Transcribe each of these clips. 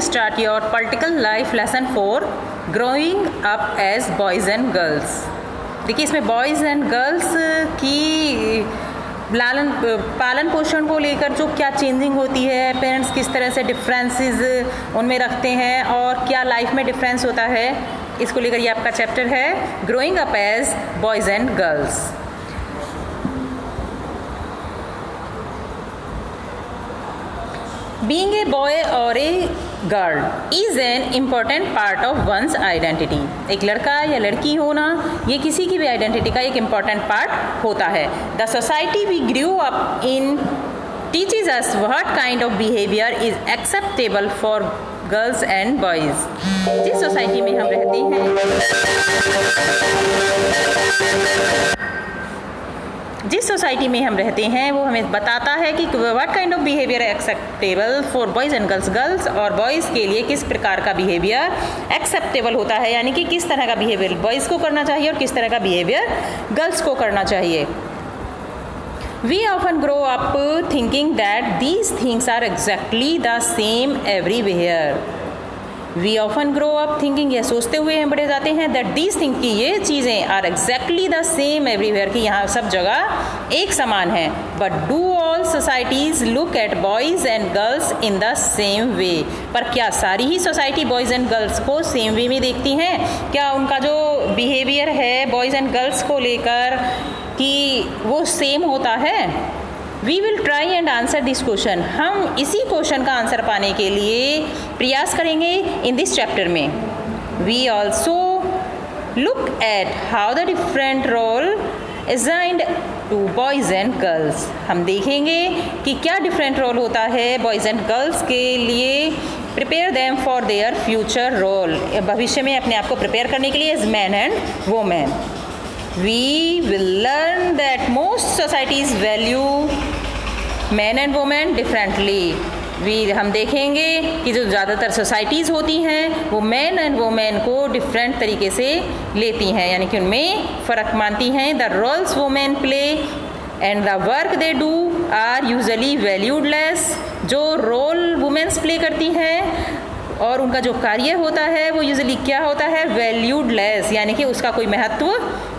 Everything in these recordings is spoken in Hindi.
start your political life lesson for growing up as boys and girls. देखिए इसमें बॉयज़ एंड गर्ल्स की पालन पोषण को लेकर जो क्या चेंजिंग होती है, पेरेंट्स किस तरह से डिफरेंसेस उनमें रखते हैं और क्या लाइफ में डिफरेंस होता है, इसको लेकर ये आपका चैप्टर है growing up as boys and girls. Being a boy or a girl is an important part of one's identity. एक लड़का या लड़की होना ये किसी की भी आइडेंटिटी का एक इम्पॉर्टेंट पार्ट होता है। The society we grew up in teaches us what kind of behavior is acceptable for girls and boys. जिस सोसाइटी में हम रहते हैं वो हमें बताता है कि what kind of behaviour acceptable for boys and girls, girls और बॉयज़ के लिए किस प्रकार का बिहेवियर एक्सेप्टेबल होता है, यानी कि किस तरह का बिहेवियर बॉयज़ को करना चाहिए और किस तरह का बिहेवियर गर्ल्स को करना चाहिए। We often grow up thinking that these things are exactly the same everywhere. We often grow up thinking, यह सोचते हुए हम बड़े जाते हैं that these things की ये चीज़ें are exactly the same everywhere, कि यहाँ सब जगह एक समान है। But do all societies look at boys and girls in the same way? पर क्या सारी ही सोसाइटी बॉयज़ एंड गर्ल्स को सेम वे में देखती हैं? क्या उनका जो बिहेवियर है बॉयज़ एंड गर्ल्स को लेकर कि वो सेम होता है? We will try and answer this question. हम इसी क्वेश्चन का आंसर पाने के लिए प्रयास करेंगे इन दिस चैप्टर में। We also look at how the different role assigned to boys and girls. हम देखेंगे कि क्या डिफरेंट रोल होता है बॉयज़ एंड गर्ल्स के लिए, prepare them for their future role, भविष्य में अपने आप को प्रिपेयर करने के लिए as man and women. We will learn that most societies value men and women differently. हम देखेंगे कि जो ज़्यादातर सोसाइटीज़ होती हैं वो मैन एंड वोमेन को डिफरेंट तरीके से लेती हैं, यानी कि उनमें फ़र्क मानती हैं। The roles women play and the work they do are usually valued less. जो रोल वुमेन्स प्ले करती हैं और उनका जो कार्य होता है वो यूजुअली क्या होता है, वैल्यूड लेस, यानी कि उसका कोई महत्व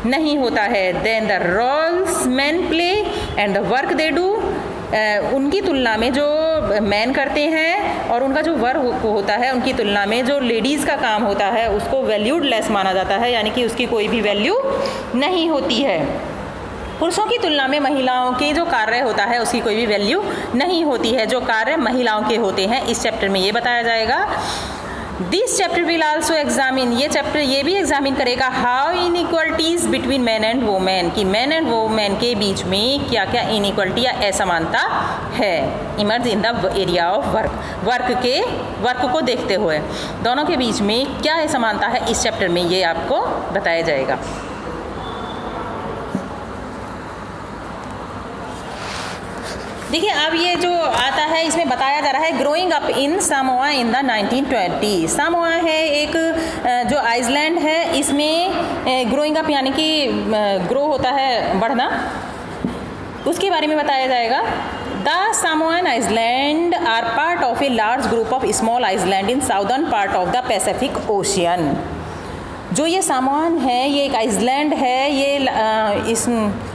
नहीं होता है। Then the roles man play and the work they do, उनकी तुलना में जो मैन करते हैं और उनका जो वर्क होता है उनकी तुलना में जो लेडीज़ का काम होता है उसको वैल्यूड लेस माना जाता है, यानी कि उसकी कोई भी वैल्यू नहीं होती है। पुरुषों की तुलना में महिलाओं के जो कार्य होता है उसकी कोई भी वैल्यू नहीं होती है, जो कार्य महिलाओं के होते हैं। इस चैप्टर में ये बताया जाएगा। This chapter will also examine, ये चैप्टर ये भी एग्जामिन करेगा how inequalities between man and women, कि मैन एंड वोमेन के बीच में क्या क्या इनइक्वालिटी या असमानता है। Emerge in the area of work को देखते हुए दोनों के बीच में क्या असमानता है, इस चैप्टर में ये आपको बताया जाएगा। देखिए अब ये जो आता है इसमें बताया जा रहा है growing up in Samoa in the 1920। Samoa है एक जो आइसलैंड है, इसमें ग्रोइंग अप यानी कि ग्रो होता है बढ़ना, उसके बारे में बताया जाएगा। The Samoan island are part of a large group of small island in southern part of the Pacific Ocean. जो ये सामोआन है ये एक आइसलैंड है, ये इस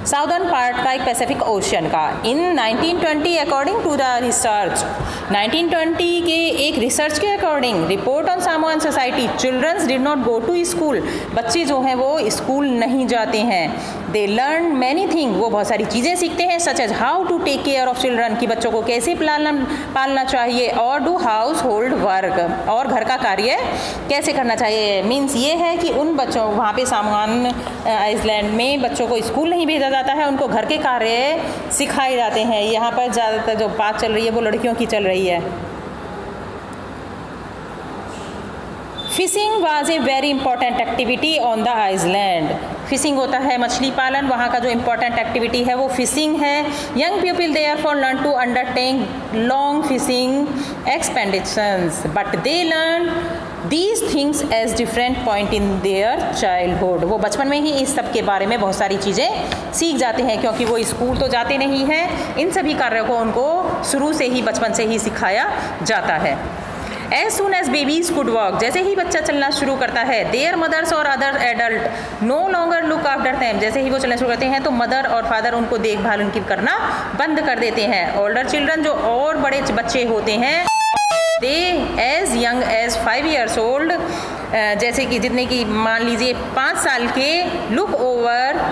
साउदर्न पार्ट का एक पैसिफिक ओशियन का। In 1920 according to the research, 1920 के एक रिसर्च के according, report on Samoan society, childrens did not go to school, बच्चे जो हैं वो स्कूल नहीं जाते हैं। दे लर्न मैनी थिंग, वो बहुत सारी चीज़ें सीखते हैं, such as how to take care of children, कि बच्चों को कैसे पालना चाहिए, और डू हाउस होल्ड वर्क, और घर का कार्य कैसे करना चाहिए। मीन्स ये है कि उन बच्चों वहाँ पे सामोआन आइसलैंड में बच्चों को स्कूल नहीं भेजा जाता है, उनको घर के कार्य सिखाए जाते हैं। यहाँ पर ज़्यादातर जो बात चल रही है वो लड़कियों की चल रही है। Fishing was a very important activity on the island. Fishing होता है मछली पालन, वहाँ का जो इम्पोर्टेंट एक्टिविटी है वो फिशिंग है। Young people there for learn to undertake long fishing expeditions but they learn these things as different point in their childhood. वो बचपन में ही इस सब के बारे में बहुत सारी चीज़ें सीख जाते हैं, क्योंकि वो स्कूल तो जाते नहीं हैं। इन सभी कार्यों को उनको शुरू से ही बचपन से ही सिखाया जाता है। As soon as babies could walk, जैसे ही बच्चा चलना शुरू करता है, देयर मदर्स और other adult no longer look after them, जैसे ही वो चलना शुरू करते हैं तो मदर और फादर उनको देखभाल उनकी करना बंद कर देते हैं। ओल्डर चिल्ड्रन, जो और बड़े बच्चे होते हैं, they as young as 5 years old, जैसे कि जितने की मान लीजिए 5 साल के, लुक ओवर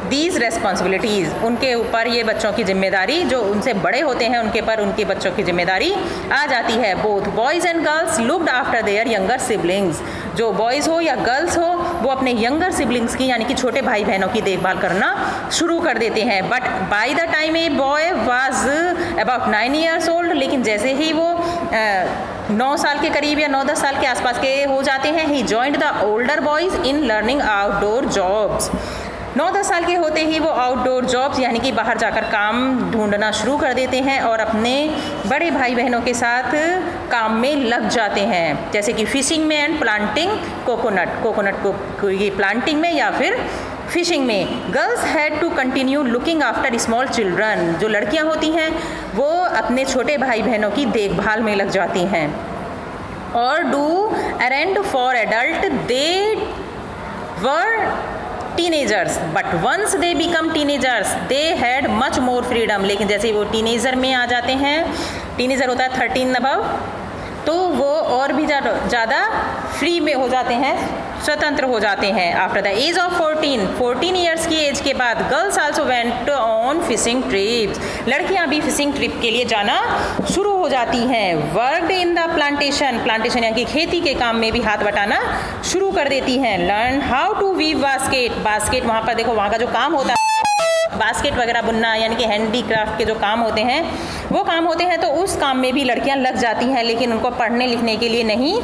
दीज रेस्पॉन्सिबिलिटीज़, उनके ऊपर ये बच्चों की जिम्मेदारी, जो उनसे बड़े होते हैं उनके पर उनके बच्चों की जिम्मेदारी आ जाती है। Both boys and girls looked after their younger siblings, जो बॉयज़ हो या गर्ल्स हो वो अपने यंगर सिबलिंग्स की यानी कि छोटे भाई बहनों की देखभाल करना शुरू कर देते हैं। But by the time a boy was about 9 years old, लेकिन जैसे ही वो 9 साल के करीब या 9-10 साल के आसपास के हो जाते हैं, he joined the older boys in learning outdoor jobs. 9-10 साल के होते ही वो आउटडोर जॉब्स यानी कि बाहर जाकर काम ढूंढना शुरू कर देते हैं और अपने बड़े भाई बहनों के साथ काम में लग जाते हैं, जैसे कि फिशिंग में एंड प्लांटिंग कोकोनट को ये प्लांटिंग में या फिर फिशिंग में। Girls had to continue looking after small children, जो लड़कियां होती हैं वो अपने छोटे भाई बहनों की देखभाल में लग जाती हैं। और do errands for adult, they were teenagers but once they become teenagers they had much more freedom, लेकिन जैसे वो टीनेजर में आ जाते हैं, टीनेजर होता है 13 अबव, तो वो और भी ज़्यादा फ्री में हो जाते हैं, स्वतंत्र हो जाते हैं। After the age of 14 years की एज के बाद girls also went on fishing trips, लड़कियां भी फिशिंग ट्रिप के लिए जाना शुरू हो जाती हैं। वर्कड इन द प्लांटेशन यानी कि खेती के काम में भी हाथ बटाना शुरू कर देती हैं। Learn how to weave basket, वहाँ पर देखो वहाँ का जो काम होता है बास्केट वगैरह बुनना यानी कि हैंडीक्राफ्ट के जो काम होते हैं वो काम होते हैं, तो उस काम में भी लड़कियां लग जाती हैं, लेकिन उनको पढ़ने लिखने के लिए नहीं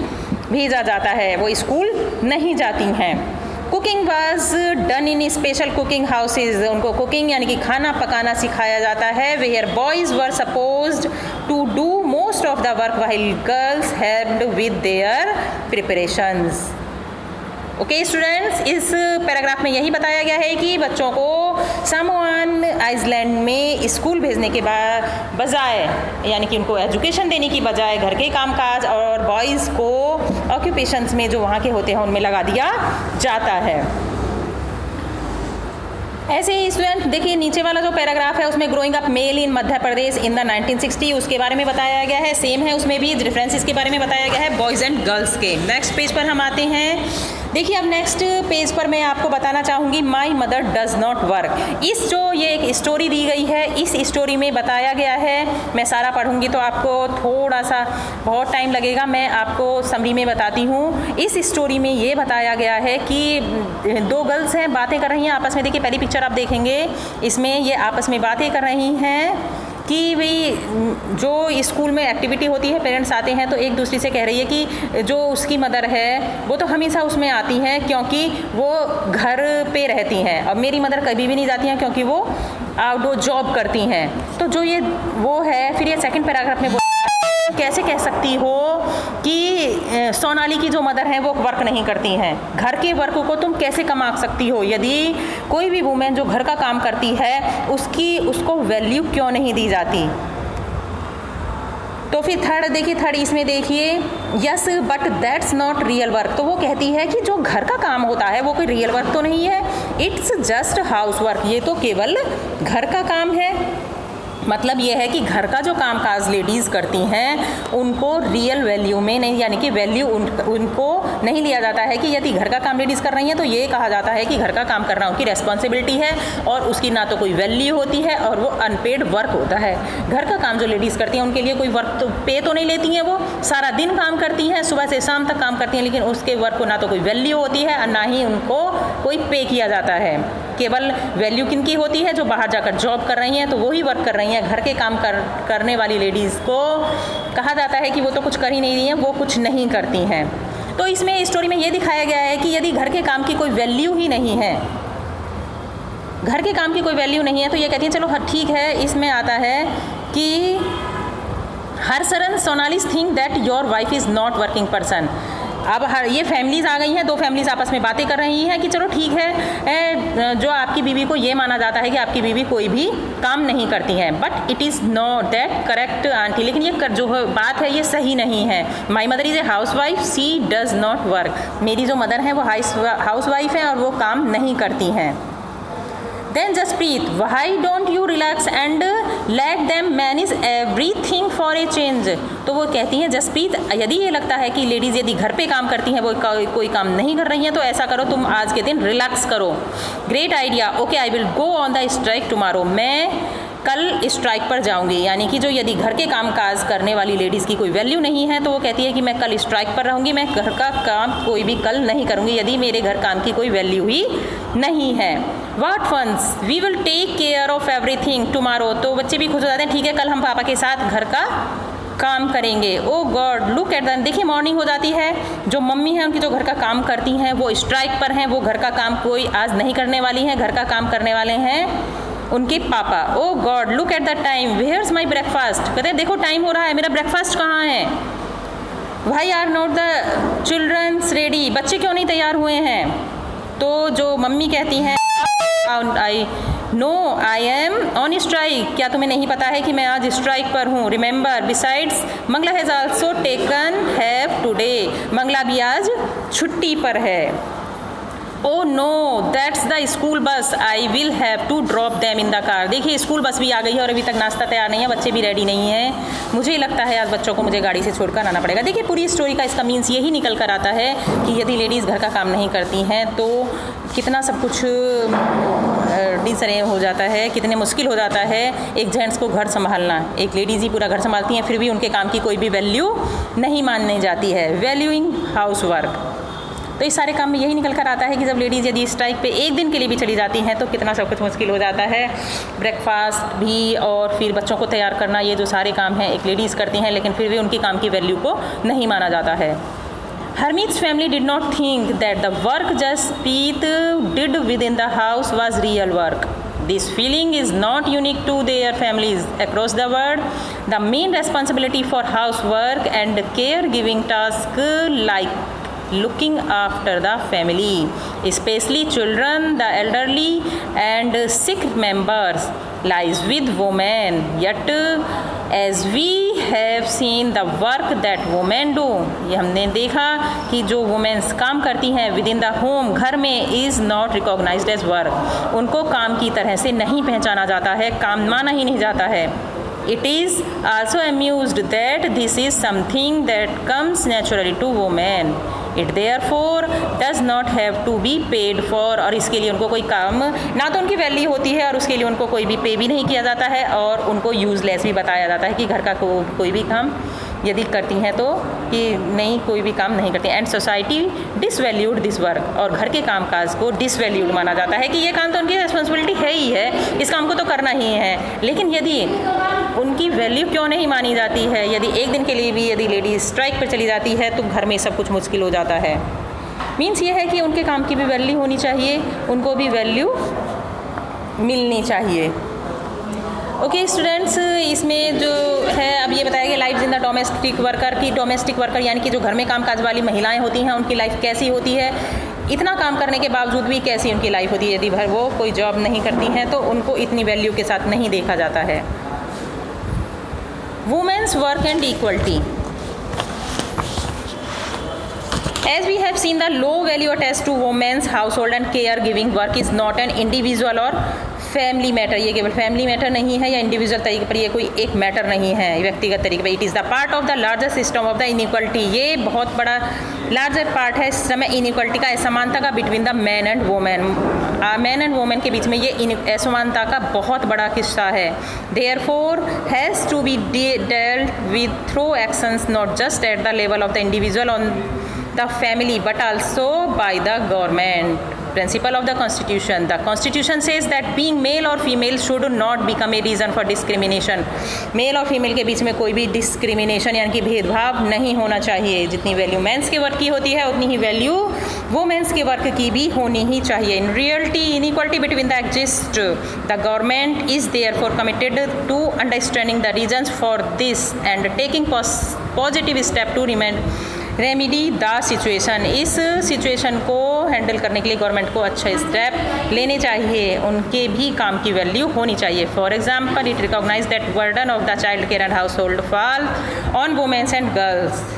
भेजा जाता है, वो स्कूल नहीं जाती हैं। Cooking was done in special cooking houses, उनको कुकिंग यानी कि खाना पकाना सिखाया जाता है। Where boys were supposed to do most of the work while girls helped with their preparations. Okay students, इस पैराग्राफ में यही बताया गया है कि बच्चों को सामोआन आइलैंड में स्कूल भेजने के बजाय यानी कि उनको एजुकेशन देने की बजाय घर के कामकाज और बॉयज़ को ऑक्यूपेशंस में जो वहाँ के होते हैं उनमें लगा दिया जाता है। ऐसे ही स्टूडेंट देखिए नीचे वाला जो पैराग्राफ है उसमें growing up male in Madhya Pradesh in the 1960 उसके बारे में बताया गया है, सेम है उसमें भी डिफरेंसेस के बारे में बताया गया है बॉयज़ एंड गर्ल्स के। नेक्स्ट पेज पर हम आते हैं। देखिए अब नेक्स्ट पेज पर मैं आपको बताना चाहूँगी my mother does not work. इस जो ये एक स्टोरी दी गई है, इस स्टोरी में बताया गया है, मैं सारा पढ़ूँगी तो आपको थोड़ा सा बहुत टाइम लगेगा, मैं आपको समरी में बताती हूँ। इस स्टोरी में ये बताया गया है कि 2 गर्ल्स हैं, बातें कर रही हैं आपस में। देखिए पहली पिक्चर आप देखेंगे, इसमें ये आपस में बातें कर रही हैं कि भाई जो स्कूल में एक्टिविटी होती है पेरेंट्स आते हैं तो एक दूसरी से कह रही है कि जो उसकी मदर है वो तो हमेशा उसमें आती हैं क्योंकि वो घर पे रहती हैं और मेरी मदर कभी भी नहीं जाती हैं क्योंकि वो आउटडोर जॉब करती हैं। तो जो ये वो है, फिर ये सेकंड पैराग्राफ में कैसे कह सकती हो कि सोनाली की जो मदर हैं वो वर्क नहीं करती हैं, घर के वर्क को तुम कैसे कमा सकती हो? यदि कोई भी वुमेन जो घर का काम करती है उसको वैल्यू क्यों नहीं दी जाती? तो फिर थर्ड इसमें देखिए, yes but that's not real work. तो वो कहती है कि जो घर का काम होता है वो कोई रियल वर्क तो नहीं है, इट्स जस्ट हाउस वर्क, ये तो केवल घर का काम है। मतलब ये है कि घर का जो कामकाज लेडीज़ करती हैं उनको रियल वैल्यू में नहीं, यानी कि वैल्यू उनको नहीं लिया जाता है कि यदि घर का काम लेडीज़ कर रही हैं तो ये कहा जाता है कि घर का काम करना उनकी रेस्पॉन्सिबिलिटी है और उसकी ना तो कोई वैल्यू होती है और वो अनपेड वर्क होता है। घर का काम जो लेडीज़ करती हैं उनके लिए कोई वर्क तो पे तो नहीं लेती हैं, वो सारा दिन काम करती हैं, सुबह से शाम तक काम करती हैं, लेकिन उसके वर्क को ना तो कोई वैल्यू होती है और ना ही उनको कोई पे किया जाता है। केवल वैल्यू किनकी होती है? जो बाहर जाकर जॉब कर रही हैं, तो वही वर्क कर रही हैं। घर के काम करने वाली लेडीज़ को कहा जाता है कि वो तो कुछ कर ही नहीं रही हैं, वो कुछ नहीं करती हैं। तो इसमें स्टोरी में ये दिखाया गया है कि यदि घर के काम की कोई वैल्यू ही नहीं है, घर के काम की कोई वैल्यू नहीं है, तो ये कहती हैं चलो ठीक है। इसमें आता है कि हर सरन सोनालिस think that your wife is not working person, अब ये फैमिलीज़ आ गई हैं, 2 फैमिलीज़ आपस में बातें कर रही हैं कि चलो ठीक है, जो आपकी बीवी को ये माना जाता है कि आपकी बीवी कोई भी काम नहीं करती है, but it is not that correct aunty, लेकिन ये जो बात है ये सही नहीं है। My mother is a housewife, she does not work. मेरी जो मदर हैं वो हाउस वाइफ हैं और वो काम नहीं करती हैं। Then Jaspreet, why don't you relax and let them manage everything for a change? तो वो कहती हैं जसप्रीत, यदि ये लगता है कि लेडीज़ यदि घर पे काम करती हैं, वो कोई काम नहीं कर रही हैं, तो ऐसा करो, तुम आज के दिन रिलैक्स करो। Great idea, okay I will go on the strike tomorrow. मैं कल स्ट्राइक पर जाऊंगी। यानी कि जो यदि घर के काम काज करने वाली लेडीज़ की कोई वैल्यू नहीं है तो वो कहती है कि मैं कल स्ट्राइक पर रहूँगी, मैं घर का काम कोई भी कल नहीं करूँगी यदि मेरे घर काम की कोई वैल्यू ही नहीं है। What funs, we will take care of everything tomorrow. तो बच्चे भी खुश हो जाते हैं, ठीक है कल हम पापा के साथ घर का काम करेंगे। ओ गॉड लुक एट दैम, देखिए मॉर्निंग हो जाती है, जो मम्मी हैं उनकी जो घर का काम करती हैं वो स्ट्राइक पर हैं, वो घर का काम कोई आज नहीं करने वाली हैं, घर का काम करने वाले हैं उनके पापा। Oh God look at the time, where's my breakfast. कहते हैं देखो टाइम हो रहा है, मेरा ब्रेकफास्ट कहाँ है। Why are not the childrens ready, बच्चे क्यों नहीं तैयार हुए हैं। तो जो मम्मी कहती हैं I know I am on strike, क्या तुम्हें नहीं पता है कि मैं आज स्ट्राइक पर हूँ। Remember besides Mangala has also taken have today, Mangala भी आज छुट्टी पर है। Oh no that's the school bus, I will have to drop them in the car. देखिए स्कूल बस भी आ गई है और अभी तक नाश्ता तैयार नहीं है, बच्चे भी रेडी नहीं हैं, मुझे लगता है आज बच्चों को मुझे गाड़ी से छोड़कर आना पड़ेगा। देखिए पूरी स्टोरी का इसका मीन्स यही निकल कर आता है कि यदि लेडीज़ घर का काम नहीं करती हैं तो कितना सब कुछ डिसअरेंज हो जाता है, कितने मुश्किल हो जाता है एक जेंट्स को घर संभालना। एक लेडीज़ ही पूरा घर संभालती हैं, फिर भी उनके काम की कोई भी वैल्यू नहीं माननी जाती है। वैल्यूइंग हाउस वर्क, तो इस सारे काम में यही निकल कर आता है कि जब लेडीज़ यदि स्ट्राइक पे एक दिन के लिए भी चली जाती हैं तो कितना सब कुछ मुश्किल हो जाता है। ब्रेकफास्ट भी और फिर बच्चों को तैयार करना, ये जो सारे काम हैं एक लेडीज़ करती हैं, लेकिन फिर भी उनकी काम की वैल्यू को नहीं माना जाता है। Hermit's family did not think that the work Jaspreet did within the house was real work. This feeling is not unique to their families across the world. The main responsibility for housework and caregiving tasks like looking after the family, especially children, the elderly and sick members, lies with women. Yet as we have seen the work that women do, ये हमने देखा कि जो वुमेन्स काम करती हैं विद इन द होम, घर में, is not recognised as work, उनको काम की तरह से नहीं पहचाना जाता है, काम माना ही नहीं जाता है। It is also amused that this is something that comes naturally to women. It therefore does not have to be paid for, और इसके लिए उनको कोई काम ना तो उनकी वैल्यू होती है और उसके लिए उनको कोई भी पे भी नहीं किया जाता है और उनको यूज़लेस भी बताया जाता है कि घर का कोई भी काम यदि करती हैं तो कि नहीं कोई भी काम नहीं करती। एंड सोसाइटी डिसवैल्यूड दिस वर्क, और घर के कामकाज को डिसवैल्यूड माना जाता है कि ये काम तो उनकी रिस्पॉन्सिबिलिटी है ही है, इस काम को तो करना ही है। लेकिन यदि उनकी वैल्यू क्यों नहीं मानी जाती है, यदि एक दिन के लिए भी यदि लेडी स्ट्राइक पर चली जाती है तो घर में सब कुछ मुश्किल हो जाता है। मीन्स ये है कि उनके काम की भी वैल्यू होनी चाहिए, उनको भी वैल्यू मिलनी चाहिए। ओके स्टूडेंट्स, इसमें जो है अब ये बताया गया life in the domestic worker की, डोमेस्टिक वर्कर यानी कि जो घर में कामकाज वाली महिलाएं होती हैं उनकी लाइफ कैसी होती है, इतना काम करने के बावजूद भी कैसी उनकी लाइफ होती है। यदि भर वो कोई जॉब नहीं करती हैं तो उनको इतनी वैल्यू के साथ नहीं देखा जाता है। Womens work and equality, as we have seen the low value attached to women's household and caregiving work is not an individual or family matter, ये केवल फैमिली मैटर नहीं है या इंडिविजुअल तरीके पर ये कोई एक मैटर नहीं है व्यक्तिगत तरीके पर। It is the part of the larger system of the inequality, ये बहुत बड़ा लार्जर पार्ट है इस समय इनइक्वलिटी का, असमानता का between the man and women. Man and women के बीच में ये असमानता का बहुत बड़ा किस्सा है। Therefore has to be dealt with through actions not just at the level of the individual on the family but also by the government. Principle of the constitution, the constitution says that being male or female should not become a reason for discrimination. Male और फीमेल के बीच में कोई भी डिस्क्रिमिनेशन यानी कि भेदभाव नहीं होना चाहिए। जितनी वैल्यू मेंस के वर्क की होती है उतनी ही वैल्यू वुमेन्स के वर्क की भी होनी ही चाहिए। In reality inequality between the exist, the government is therefore committed to understanding the reasons for this and taking positive step to remedy the situation, इस सिचुएशन को हैंडल करने के लिए गवर्नमेंट को अच्छे स्टेप लेने चाहिए, उनके भी काम की वैल्यू होनी चाहिए। For example, it recognise that burden of the child care and household fall on womens and girls.